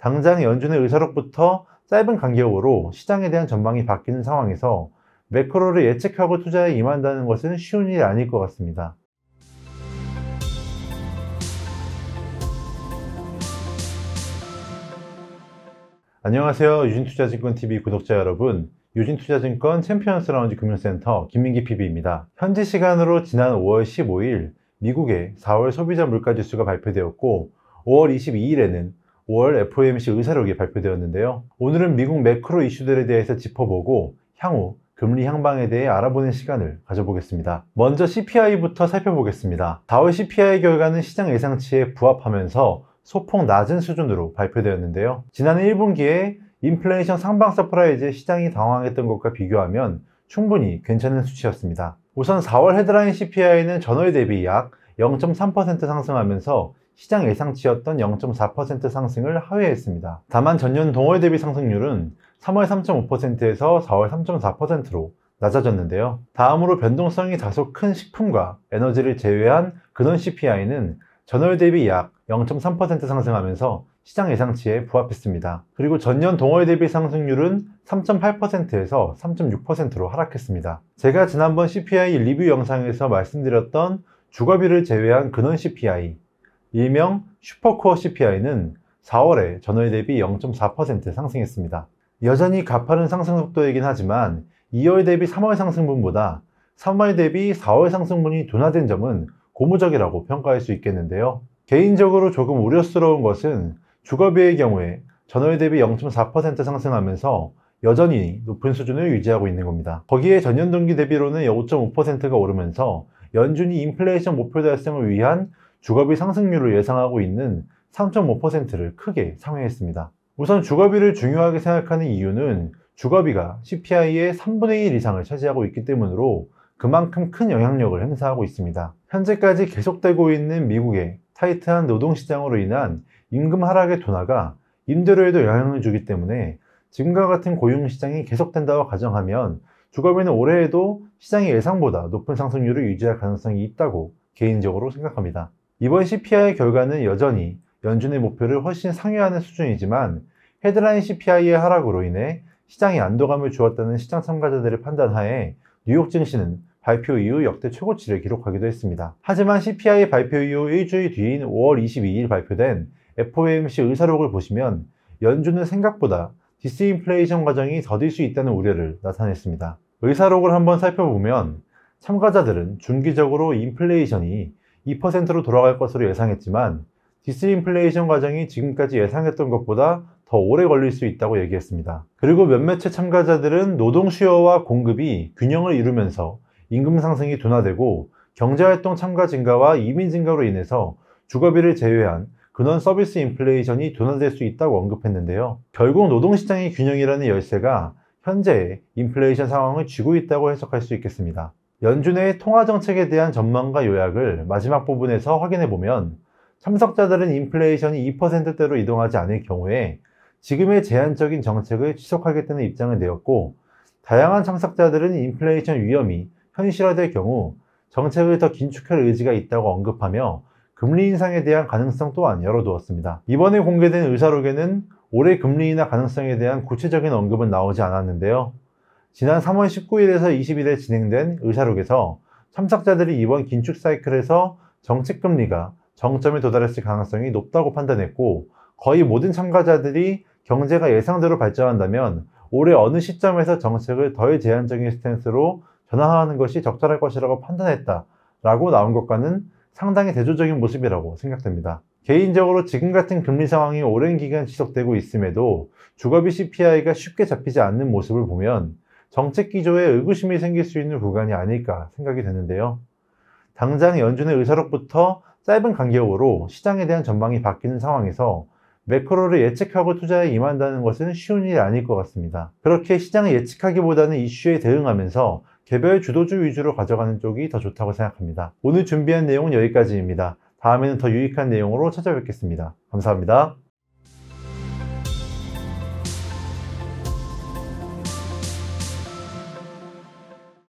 당장 연준의 의사록부터 짧은 간격으로 시장에 대한 전망이 바뀌는 상황에서 매크로를 예측하고 투자에 임한다는 것은 쉬운 일이 아닐 것 같습니다. 안녕하세요. 유진투자증권TV 구독자 여러분, 유진투자증권 챔피언스 라운지 금융센터 김민기 PB입니다. 현지 시간으로 지난 5월 15일 미국의 4월 소비자 물가지수가 발표되었고 5월 22일에는 5월 FOMC 의사록이 발표되었는데요. 오늘은 미국 매크로 이슈들에 대해서 짚어보고 향후 금리 향방에 대해 알아보는 시간을 가져보겠습니다. 먼저 CPI부터 살펴보겠습니다. 4월 CPI 결과는 시장 예상치에 부합하면서 소폭 낮은 수준으로 발표되었는데요. 지난 1분기에 인플레이션 상방 서프라이즈에 시장이 당황했던 것과 비교하면 충분히 괜찮은 수치였습니다. 우선 4월 헤드라인 CPI는 전월 대비 약 0.3% 상승하면서 시장 예상치였던 0.4% 상승을 하회했습니다. 다만 전년 동월 대비 상승률은 3월 3.5%에서 4월 3.4%로 낮아졌는데요. 다음으로 변동성이 다소 큰 식품과 에너지를 제외한 근원 CPI는 전월 대비 약 0.3% 상승하면서 시장 예상치에 부합했습니다. 그리고 전년 동월 대비 상승률은 3.8%에서 3.6%로 하락했습니다. 제가 지난번 CPI 리뷰 영상에서 말씀드렸던 주거비를 제외한 근원 CPI, 일명 슈퍼코어 CPI는 4월에 전월 대비 0.4% 상승했습니다. 여전히 가파른 상승 속도이긴 하지만 2월 대비 3월 상승분보다 3월 대비 4월 상승분이 둔화된 점은 고무적이라고 평가할 수 있겠는데요. 개인적으로 조금 우려스러운 것은 주거비의 경우에 전월 대비 0.4% 상승하면서 여전히 높은 수준을 유지하고 있는 겁니다. 거기에 전년 동기 대비로는 5.5%가 오르면서 연준이 인플레이션 목표 달성을 위한 주거비 상승률을 예상하고 있는 3.5%를 크게 상회했습니다. 우선 주거비를 중요하게 생각하는 이유는 주거비가 CPI의 3분의 1 이상을 차지하고 있기 때문으로 그만큼 큰 영향력을 행사하고 있습니다. 현재까지 계속되고 있는 미국의 타이트한 노동시장으로 인한 임금 하락의 둔화가 임대료에도 영향을 주기 때문에 지금과 같은 고용시장이 계속된다고 가정하면 주거비는 올해에도 시장의 예상보다 높은 상승률을 유지할 가능성이 있다고 개인적으로 생각합니다. 이번 CPI 결과는 여전히 연준의 목표를 훨씬 상회하는 수준이지만 헤드라인 CPI의 하락으로 인해 시장에 안도감을 주었다는 시장 참가자들의 판단하에 뉴욕 증시는 발표 이후 역대 최고치를 기록하기도 했습니다. 하지만 CPI 발표 이후 일주일 뒤인 5월 22일 발표된 FOMC 의사록을 보시면 연준은 생각보다 디스인플레이션 과정이 더딜 수 있다는 우려를 나타냈습니다. 의사록을 한번 살펴보면 참가자들은 중기적으로 인플레이션이 2%로 돌아갈 것으로 예상했지만 디스인플레이션 과정이 지금까지 예상했던 것보다 더 오래 걸릴 수 있다고 얘기했습니다. 그리고 몇몇의 참가자들은 노동 수요와 공급이 균형을 이루면서 임금 상승이 둔화되고 경제활동 참가 증가와 이민 증가로 인해서 주거비를 제외한 근원 서비스 인플레이션이 둔화될 수 있다고 언급했는데요. 결국 노동시장의 균형이라는 열쇠가 현재의 인플레이션 상황을 쥐고 있다고 해석할 수 있겠습니다. 연준의 통화정책에 대한 전망과 요약을 마지막 부분에서 확인해보면 참석자들은 인플레이션이 2%대로 이동하지 않을 경우에 지금의 제한적인 정책을 지속하겠다는 입장을 내었고, 다양한 참석자들은 인플레이션 위험이 현실화될 경우 정책을 더 긴축할 의지가 있다고 언급하며 금리 인상에 대한 가능성 또한 열어두었습니다. 이번에 공개된 의사록에는 올해 금리 인하 가능성에 대한 구체적인 언급은 나오지 않았는데요. 지난 3월 19일에서 20일에 진행된 의사록에서 참석자들이 이번 긴축 사이클에서 정책금리가 정점에 도달했을 가능성이 높다고 판단했고, 거의 모든 참가자들이 경제가 예상대로 발전한다면 올해 어느 시점에서 정책을 덜 제한적인 스탠스로 전환하는 것이 적절할 것이라고 판단했다라고 나온 것과는 상당히 대조적인 모습이라고 생각됩니다. 개인적으로 지금 같은 금리 상황이 오랜 기간 지속되고 있음에도 주거비 CPI가 쉽게 잡히지 않는 모습을 보면 정책 기조에 의구심이 생길 수 있는 구간이 아닐까 생각이 되는데요. 당장 연준의 의사록부터 짧은 간격으로 시장에 대한 전망이 바뀌는 상황에서 매크로를 예측하고 투자에 임한다는 것은 쉬운 일이 아닐 것 같습니다. 그렇게 시장을 예측하기보다는 이슈에 대응하면서 개별 주도주 위주로 가져가는 쪽이 더 좋다고 생각합니다. 오늘 준비한 내용은 여기까지입니다. 다음에는 더 유익한 내용으로 찾아뵙겠습니다. 감사합니다.